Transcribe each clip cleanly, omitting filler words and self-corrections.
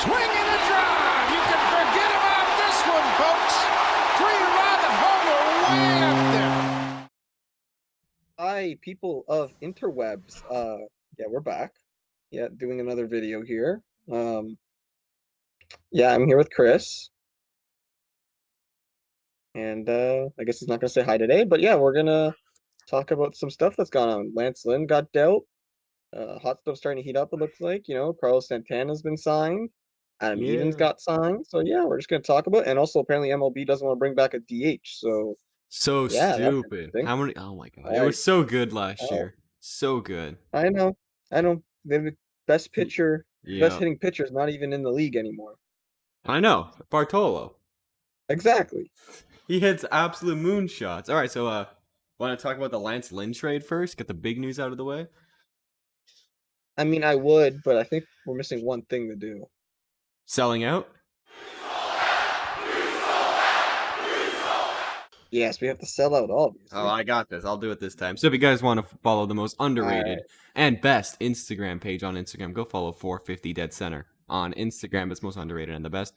Swing and a drive. You can forget about this one, folks. 3-run homer way up there. Hi, people of interwebs. Yeah, we're back. Yeah, doing another video here. Yeah, I'm here with Chris, and I guess he's not gonna say hi today, but yeah, we're gonna talk about some stuff that's gone on. Lance Lynn got dealt. Hot stuff's starting to heat up. It looks like Carlos Santana's been signed. Adam Eaton's Yeah. got signed. So yeah, we're just gonna talk about it. And also apparently MLB doesn't want to bring back a DH. So So yeah, that's stupid. interesting. How many? Oh my god. It I was so good last oh, year. So good. I know, I know. The best He- pitcher, best Yeah. hitting pitcher is not even in the league anymore. I know. Bartolo. Exactly. He hits absolute moonshots. All right, so want to talk about the Lance Lynn trade first? Get the big news out of the way. I mean, I would, but I think we're missing one thing to do. Selling out? Yes, we have to sell out, obviously. Oh, I got this. I'll do it this time. So if you guys want to follow the most underrated Alright. and best Instagram page on Instagram, go follow 450 Dead Center on Instagram. It's most underrated and the best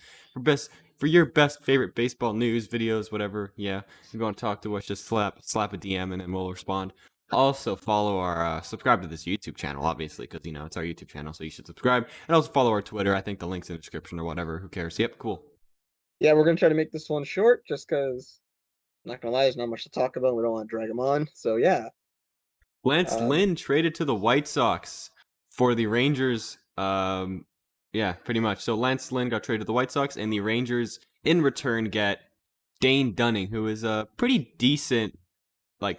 for your best favorite baseball news, videos, whatever. Yeah, if you want to talk to us, just slap a DM and then we'll respond. Also follow our subscribe to this YouTube channel, obviously, because it's our YouTube channel, so you should subscribe. And also follow our Twitter. I think the link's in the description or whatever. Who cares? Yep, cool. Yeah, we're gonna try to make this one short, just because. Not gonna lie, there's not much to talk about. We don't want to drag them on. So yeah. Lance Um, Lynn traded to the White Sox for the Rangers. Yeah, pretty much. So Lance Lynn got traded to the White Sox, and the Rangers in return get Dane Dunning, who is a pretty decent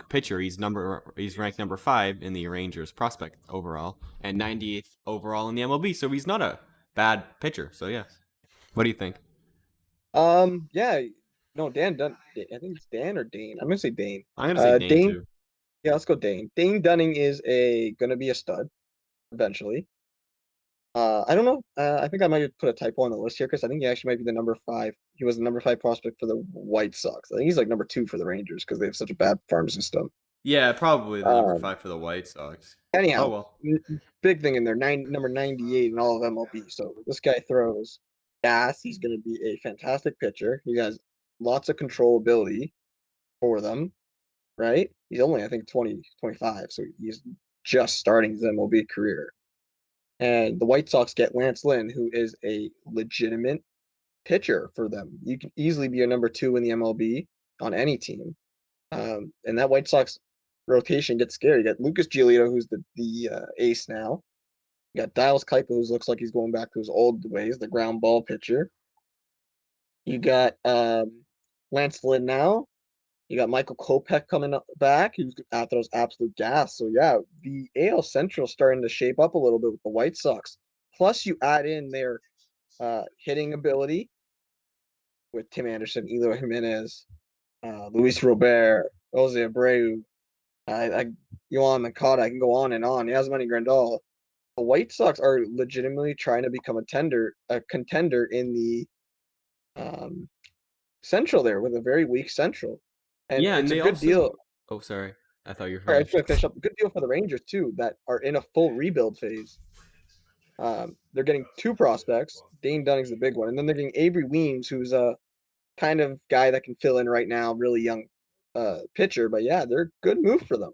pitcher. He's ranked number 5 in the Rangers prospect overall, and 98th overall in the MLB. So he's not a bad pitcher. So yeah, what do you think? yeah. No, Dan Dun. I think it's Dan or Dane. I'm gonna say Dane. I'm gonna say Dane Dane. too. Yeah, let's go Dane. Dane Dunning is gonna be a stud eventually. I don't know. I think I might put a typo on the list here because I think he actually might be the number 5. He was the number 5 prospect for the White Sox. I think he's like number 2 for the Rangers because they have such a bad farm system. Yeah, probably the number Um, 5 for the White Sox. Oh anyhow, well. big thing in there, number 98 in all of MLB. So this guy throws gas. He's going to be a fantastic pitcher. He has lots of control ability for them, right? He's only, I think, 25, so he's just starting his MLB career. And the White Sox get Lance Lynn, who is a legitimate pitcher for them. You can easily be a number 2 in the MLB on any team. And that White Sox rotation gets scary. You got Lucas Giolito, who's the ace now. You got Dials Keuchel, who looks like he's going back to his old ways, the ground ball pitcher. You got Lance Lynn now. You got Michael Kopech coming back, who's throws absolute gas. So yeah, the AL Central starting to shape up a little bit with the White Sox. Plus, you add in their hitting ability with Tim Anderson, Eloy Jimenez, Luis Robert, Jose Abreu. Yohan Moncada. I can go on and on. Yasmani Grandal. The White Sox are legitimately trying to become a contender in the Central there with a very weak Central, and Yeah, and it's a they good also. deal. Oh, sorry. I thought you were All right, I was finished. going to finish up. Good deal for the Rangers too, that are in a full rebuild phase. They're getting 2 prospects. Dane Dunning's the big one, and then they're getting Avery Weems, who's a kind of guy that can fill in right now, really young pitcher. But yeah, they're a good move for them.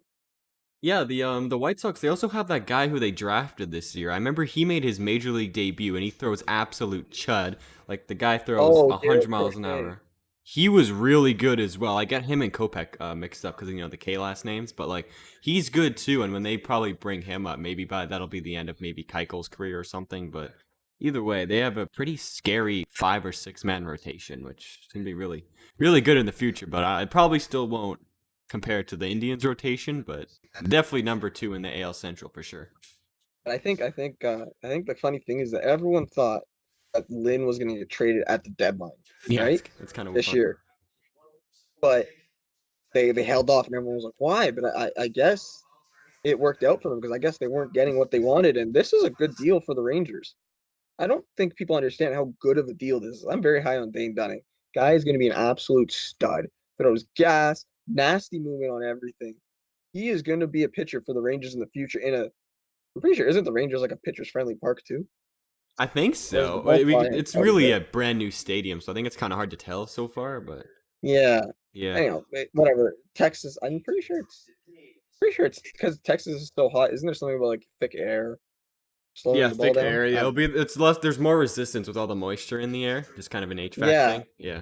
Yeah, the White Sox, they also have that guy who they drafted this year. I remember he made his major league debut and he throws absolute chud. Like the guy throws Oh, 100 Garrett miles an Crochet. hour. He was really good as well. I get him and Kopech mixed up because the K last names, but he's good too. And when they probably bring him up, maybe that'll be the end of maybe Keuchel's career or something. But either way, they have a pretty scary 5 or 6 man rotation, which is gonna be really, really good in the future. But I probably still won't compare it to the Indians rotation, but definitely number 2 in the AL Central for sure. I think the funny thing is that everyone thought that Lynn was going to get traded at the deadline, Yeah, right? it's kind of This funny. year, but they held off, and everyone was like, "Why?" But I guess it worked out for them because I guess they weren't getting what they wanted, and this is a good deal for the Rangers. I don't think people understand how good of a deal this is. I'm very high on Dane Dunning. Guy is going to be an absolute stud. Throws gas, nasty movement on everything. He is going to be a pitcher for the Rangers in the future. I'm pretty sure isn't the Rangers like a pitcher's friendly park too? I think Whereas the so. ballpark is It's quite a really bit. a brand new stadium, so I think it's kind of hard to tell so far. But Yeah. yeah, Anyhow, whatever. Texas, I'm pretty sure it's because Texas is so hot. Isn't there something about like thick air slowing yeah, the ball thick down? air. I Yeah, don't know. it's less. There's more resistance with all the moisture in the air. Just kind of an HVAC Yeah. thing. Yeah,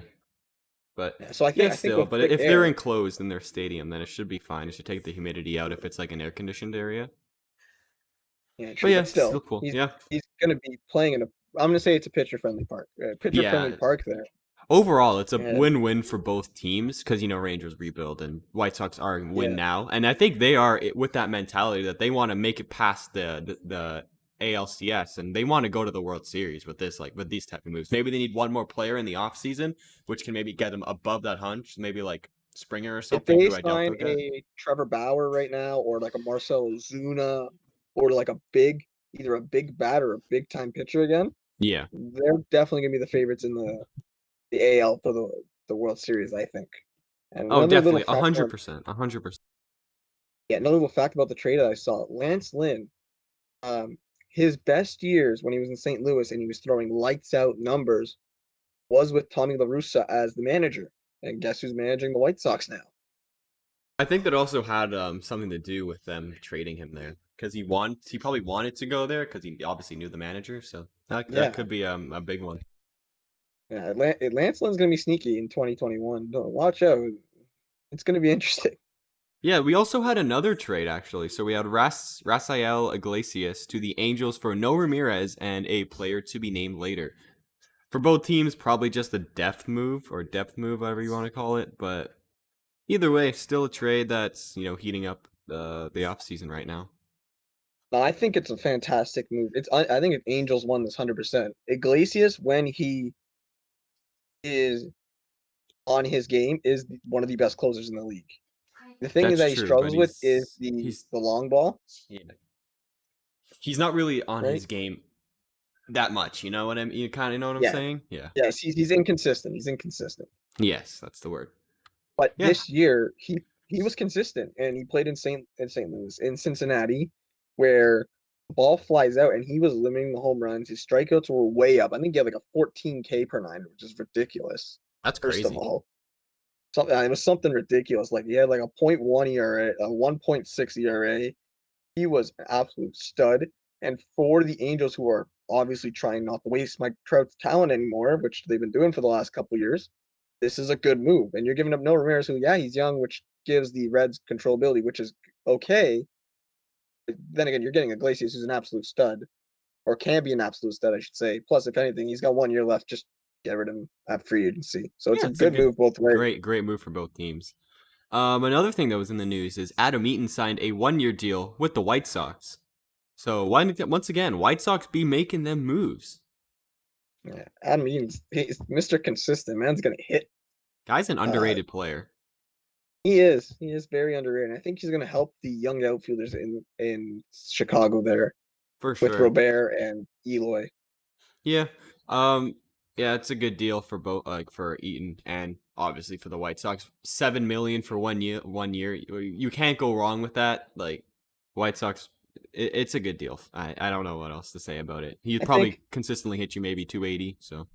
but Yeah. So I yeah, think I think still. with But thick if they're air, enclosed in their stadium, then it should be fine. It should take the humidity out if it's like an air conditioned area. yeah, But true. yeah, But it's still still, cool. he's Yeah, he's gonna be playing in a. I'm gonna say it's a pitcher friendly park. Pitcher friendly yeah. park there. Overall, it's a And win-win for both teams because Rangers rebuild and White Sox are in win yeah, now, and I think they are with that mentality that they want to make it past the ALCS and they want to go to the World Series with this like with these type of moves. Maybe they need one more player in the offseason, which can maybe get them above that hunch. Maybe like Springer or if something, they who I doubt sign they'll get. a Trevor Bauer right now, or like a Marcell Ozuna, or like either a big bat or a big time pitcher again, Yeah. they're definitely gonna be the favorites in the AL for the World Series, I think. And Oh, another little definitely, a fact hundred about percent, 100%. yeah, another little fact about the trade that I saw, Lance Lynn, um, his best years when he was in St. Louis and he was throwing lights out numbers was with Tommy La Russa as the manager. And guess who's managing the White Sox now? I think that also had something to do with them trading him there because he probably wanted to go there because he obviously knew the manager, so that Yeah, could be a big one. yeah. Lance Lynn's gonna be sneaky in 2021. Don't watch out. It's gonna be interesting. Yeah, we also had another trade actually. So we had Rafael Iglesias to the Angels for no Ramirez and a player to be named later. For both teams, probably just a depth move, whatever you want to call it. But either way, still a trade that's heating up the offseason right now. No, I think it's a fantastic move. I think Angels won this 100%. Iglesias, when he is on his game, is one of the best closers in the league. The thing That's that he true, but struggles with is he's the long ball, yeah, he's not really on right? his game that much. You know what I mean? You kind of know what I'm Yeah. saying? Yeah. Yes, he's inconsistent. He's inconsistent. Yes, that's the word. But Yeah, this year he was consistent and he played in St. Louis, in Cincinnati, where the ball flies out and he was limiting the home runs. His strikeouts were way up. I think he had like a 14K per nine, which is ridiculous. that's First of crazy. all, something it was something ridiculous. Like he had like a .1 ERA, a 1.6 ERA. He was an absolute stud. And for the Angels, who are obviously trying not to waste Mike Trout's talent anymore, which they've been doing for the last couple of years, this is a good move. And you're giving up No Ramirez, who, yeah, he's young, which gives the Reds controllability, which is okay. But then again, you're getting Iglesias, who's an absolute stud, or can be an absolute stud, I should say. Plus, if anything, he's got 1 year left. Just get rid of him at free agency. So it's Yeah, a it's a good good, move both ways. great move for both teams. Another thing that was in the news is Adam Eaton signed a 1-year deal with the White Sox. So once again, White Sox be making them moves. Yeah, Adam Eaton's he's Mr. Consistent. Man's gonna hit. Guy's an Uh, underrated player he is. He is very underrated. I think he's gonna help the young outfielders in Chicago there for with sure. Robert and Eloy. Yeah. Um. Yeah, it's a good deal for both, like for Eaton and obviously for the White Sox. 7 million for 1 year. 1 year. You can't go wrong with that. Like White Sox, it's a good deal. I don't know what else to say about it. He'd I probably think consistently hit you maybe 280. So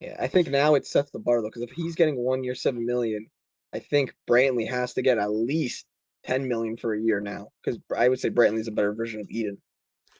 Yeah, I think now it sets the bar though, because if he's getting 1 year 7 million, I think Brantley has to get at least 10 million for a year now. Because I would say Brantley's a better version of Eden.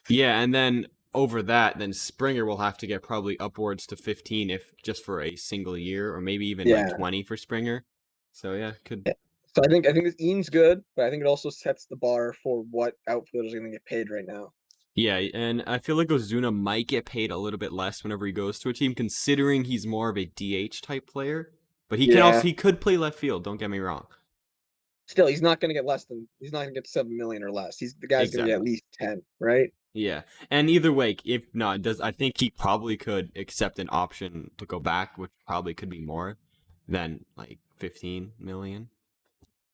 yeah, and then over that, then Springer will have to get probably upwards to 15 if just for a single year, or maybe even like Yeah. 20 for Springer. So yeah, could Yeah. So I think this Eden's good, but I think it also sets the bar for what outfielders are going to get paid right now. yeah, and I feel like Ozuna might get paid a little bit less whenever he goes to a team, considering he's more of a DH type player. But Yeah. he could play left field. Don't get me wrong. Still, he's not going to get 7 million or less. The guy's going to get at Exactly. least 10, right? Yeah, and either way, if not, does I think he probably could accept an option to go back, which probably could be more than like 15 million.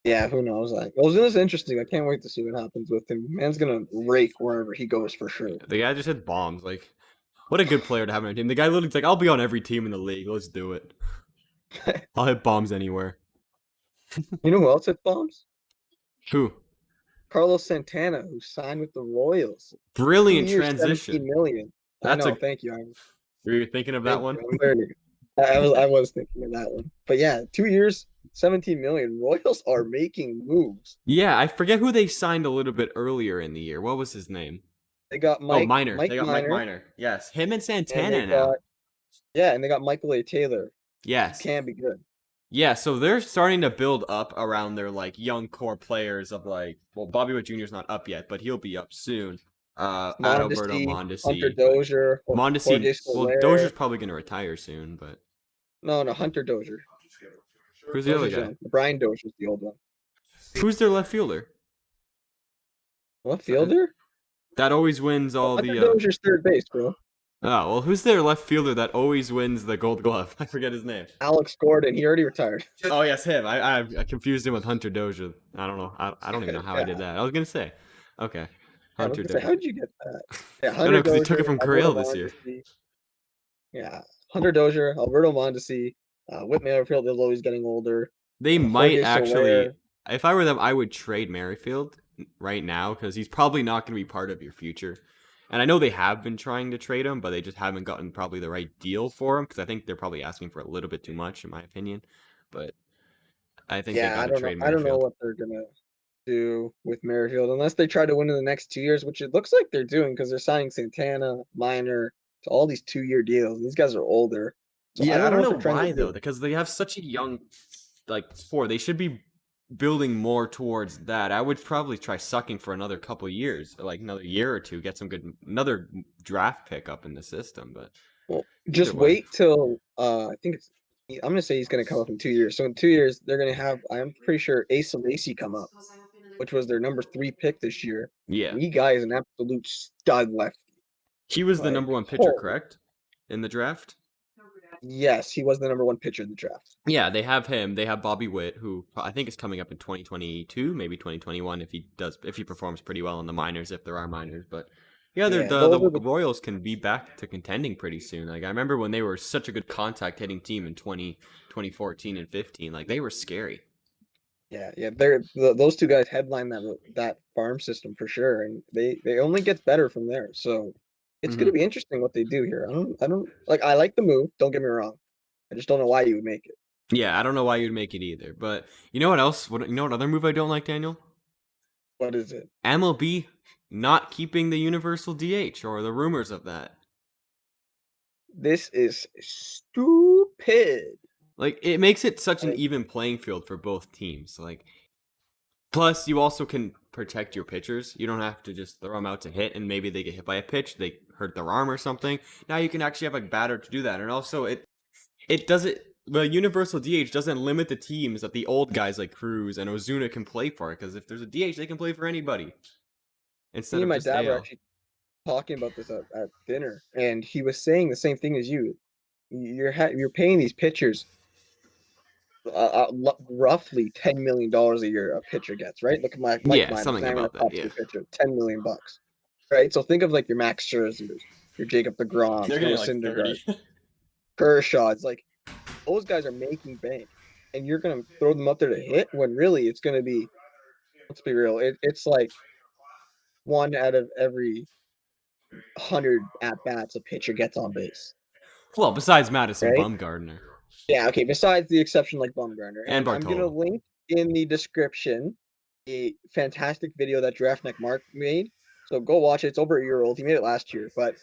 Yeah, who knows? Like, Ozuna's interesting. I can't wait to see what happens with him. Man's going to rake wherever he goes for sure. The guy just hit bombs. Like, what a good player to have on your team. The guy literally's like, I'll be on every team in the league. Let's do it. I'll hit bombs anywhere. You know who else hit bombs? Who? Carlos Santana, who signed with the Royals. two Brilliant years, 17 transition. million. I That's know. a. Thank you. Were you thinking of that Thank one? you. I'm very. I was thinking of that one. But yeah, 2 years, 17 million. Royals are making moves. Yeah, I forget who they signed a little bit earlier in the year. What was his name? They got Oh, Mike Minor. Mike They got Mike Minor, Minor. Yes, him and and Santana they now. got and they got Michael A. Taylor. Yes. Can be good. Yeah, so they're starting to build up around their like young core players of like, well, Bobby Witt Jr. is not up yet, but he'll be up soon. Adalberto Mondesi, Hunter Mondesi, but Dozier, Mondesi. Jorge Well, Dozier's Soler. probably gonna retire soon, but No, Hunter Dozier. who's the other Dozier's guy? young. Brian Dozier's the old one. Who's their left fielder? What fielder? That always wins all Hunter the. Dozier's third base, bro. Oh well, who's their left fielder that always wins the Gold Glove? I forget his name. Alex Gordon. He already retired. Oh yes, him. I confused him with Hunter Dozier. I don't know. I don't even know how I did Yeah. that. I was gonna say, okay, I was Hunter gonna say, Dozier. how did you get that? Yeah, No, Hunter because he took it Dozier, from Alberto Corral this year. Mondesi. Yeah, Hunter Dozier, Alberto Mondesi, Whit Merrifield is always getting older. They might Jorge actually. Soler. If I were them, I would trade Merrifield right now because he's probably not going to be part of your future. And I know they have been trying to trade him, but they just haven't gotten probably the right deal for him because I think they're probably asking for a little bit too much, in my opinion. But I think they Yeah, got I to don't know. trade I don't know Merrifield. what they're gonna do with Merrifield unless they try to win in the next 2 years, which it looks like they're doing because they're signing Santana, Minor to all these 2 year deals. These guys are older, so I Yeah, I don't know don't what know they're trying to why though, do. because they have such a young like core. They should be building more towards that. I would probably try sucking for another couple years, like another year or two, get some good another draft pick up in the system. But Well, either just way, wait till I think it's. I'm gonna say he's gonna come up in 2 years. So in 2 years, they're gonna have. I'm pretty sure Asa Lacy come up, which was their number 3 pick this year. yeah, And he guy is an absolute stud lefty. he was the Like, number one pitcher, holy. correct, in the draft. Yes, he was the number 1 pitcher in the draft. Yeah, they have him. They have Bobby Witt, who I think is coming up in 2022, maybe 2021 if he performs pretty well in the minors, if there are minors. But yeah, Yeah, the those are the Royals can be back to contending pretty soon. Like I remember when they were such a good contact hitting team in 2014 and 15. Like they were scary. yeah. Those two guys headline that farm system for sure, and they only gets better from there. So it's Hmm. gonna be interesting what they do here. I don't like. I like the move. Don't get me wrong. I just don't know why you would make it. Yeah, I don't know why you'd make it either. But you know what else? You know what other move I don't like, Daniel? What is it? MLB not keeping the universal DH or the rumors of that. This is stupid. Like it makes it such an Like, even playing field for both teams. Like plus you also can protect your pitchers. You don't have to just throw them out to hit and maybe they get hit by a pitch, they hurt their arm or something. Now you can actually have a batter to do that. And also it doesn't the universal DH doesn't limit the teams that the old guys like Cruz and Ozuna can play for because if there's a DH they can play for anybody instead me and of my just dad were AL. actually talking about this at dinner, and he was saying the same thing as you. You're paying these pitchers roughly $10 million a year a pitcher gets, right? Look at Mike Yeah, Minor, something not even a about that. top Yeah. tier pitcher, $10 million, right? So think of like your Max Scherzers, your Jacob DeGroms, They're Noah getting like Syndergaard, 30. Kershaw. It's like those guys are making bank, and you're gonna throw them up there to hit when really it's gonna be. Let's be real. It's like one out of every 100 at bats a pitcher gets on base, Well, besides Madison right? Bumgarner Yeah, okay. Besides the exception like Bumgarner, and and I'm gonna Bartolo. link in the description a fantastic video that Draftneck Mark made. So go watch it. It's over a year old. He made it last year, but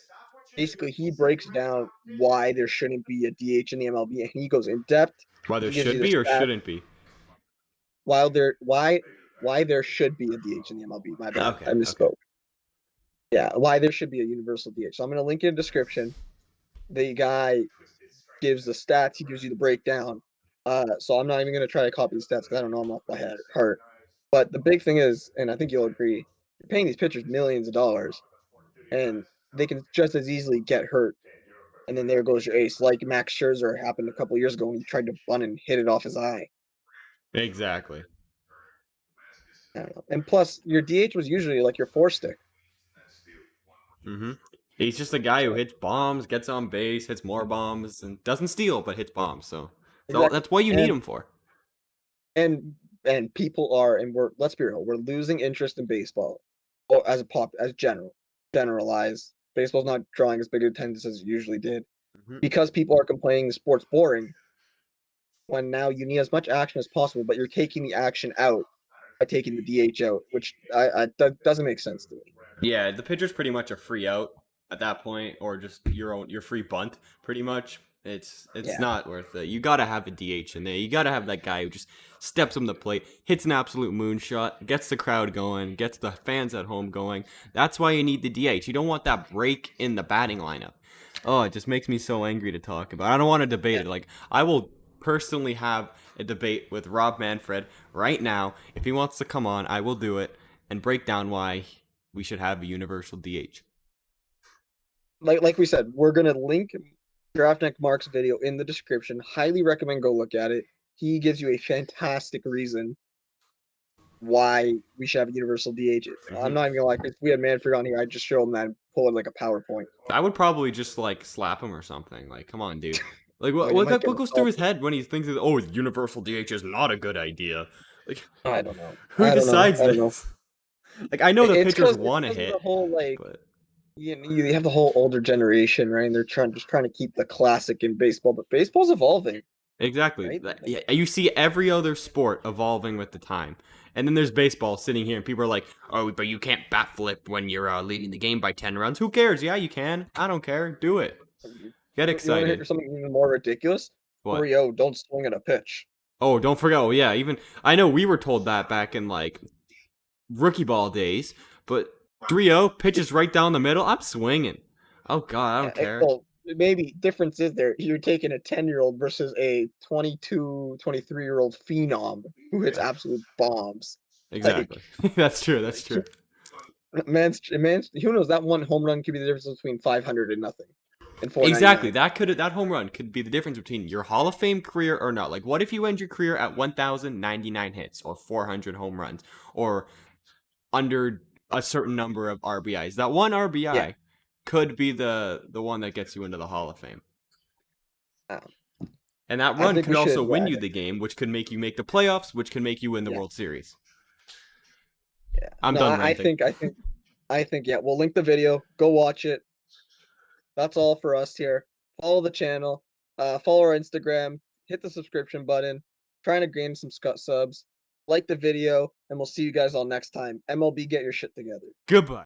basically he breaks down why there shouldn't be a DH in the MLB, and he goes in depth. Why there He gives you should the be or stats shouldn't be. while there why there should be a DH in the MLB. My bad, Okay, I okay. misspoke. Yeah, why there should be a universal DH. So I'm gonna link in the description. The guy gives the stats. He gives you the breakdown. So I'm not even gonna try to copy the stats because I don't know them off by heart. But the big thing is, and I think you'll agree, you're paying these pitchers millions of dollars, and they can just as easily get hurt. And then there goes your ace, like Max Scherzer happened a couple years ago when he tried to bunt and hit it off his eye. Exactly. I don't know. And plus, your DH was usually like your 4 stick. Mm-hmm. He's just a guy who hits bombs, gets on base, hits more bombs, and doesn't steal, but hits bombs. So Exactly. that's what you need him for. And people are, and let's be real, we're losing interest in baseball, or as generalized Baseball's not drawing as big attendance as it usually did Mhm. because people are complaining the sport's boring. When now you need as much action as possible, but you're taking the action out by taking the DH out, which that doesn't make sense to me. Yeah, the pitcher's pretty much a free out at that point, or just your free bunt, pretty much. It's Yeah. not worth it. You gotta have a DH in there. You gotta have that guy who just steps on the plate, hits an absolute moonshot, gets the crowd going, gets the fans at home going. That's why you need the DH. You don't want that break in the batting lineup. Oh, it just makes me so angry to talk about. I don't want to debate it. Like, I will personally have a debate with Rob Manfred right now. If he wants to come on, I will do it and break down why we should have a universal DH. Like we said, we're gonna link Draftnik Mark's video in the description. Highly recommend go look at it. He gives you a fantastic reason why we should have a universal DH. I'm not even gonna lie, if we had Manfred on here, I'd just show him that and pull it like a PowerPoint. I would probably just like slap him or something. Like, come on, dude. Like, I mean, it might get what goes through his insulted. head when he thinks, oh, universal DH is not a good idea? Like, I don't know. who decides I don't know. this? Like, I know the It's pitchers because want to of hit, the whole like but you have the whole older generation, right? And they're trying to keep the classic in baseball, but baseball's evolving, exactly. right? Yeah, you see every other sport evolving with the time. And then there's baseball sitting here, and people are like, oh, but you can't bat flip when you're leading the game by 10 runs. Who cares? Yeah, you can. I don't care. Do it. Get You want to hear excited. something even more ridiculous? What? 3-0, don't swing at a pitch. Oh, don't forget. Oh, yeah. Even I know we were told that back in like rookie ball days, but 3-0 pitches right down the middle. I'm swinging. Oh God, I don't care. Well, maybe difference is there. You're taking a 10-year-old versus a 22, 23-year-old phenom who hits absolute bombs. Exactly. That's true. That's true. Man's, who knows? That one home run could be the difference between 500 and nothing. And exactly. 499. That home run could be the difference between your Hall of Fame career or not. Like, what if you end your career at 1,099 hits or 400 home runs or under a certain number of RBIs? That one RBI could be the one that gets you into the Hall of Fame. And that run could also win you the game, which could make you make the playoffs, which can make you win the World Series. Yeah, I'm done ranting. I think, yeah. We'll link the video. Go watch it. That's all for us here. Follow the channel. Follow our Instagram. Hit the subscription button. Trying to gain some subs. Like the video, and we'll see you guys all next time. MLB, get your shit together. Goodbye.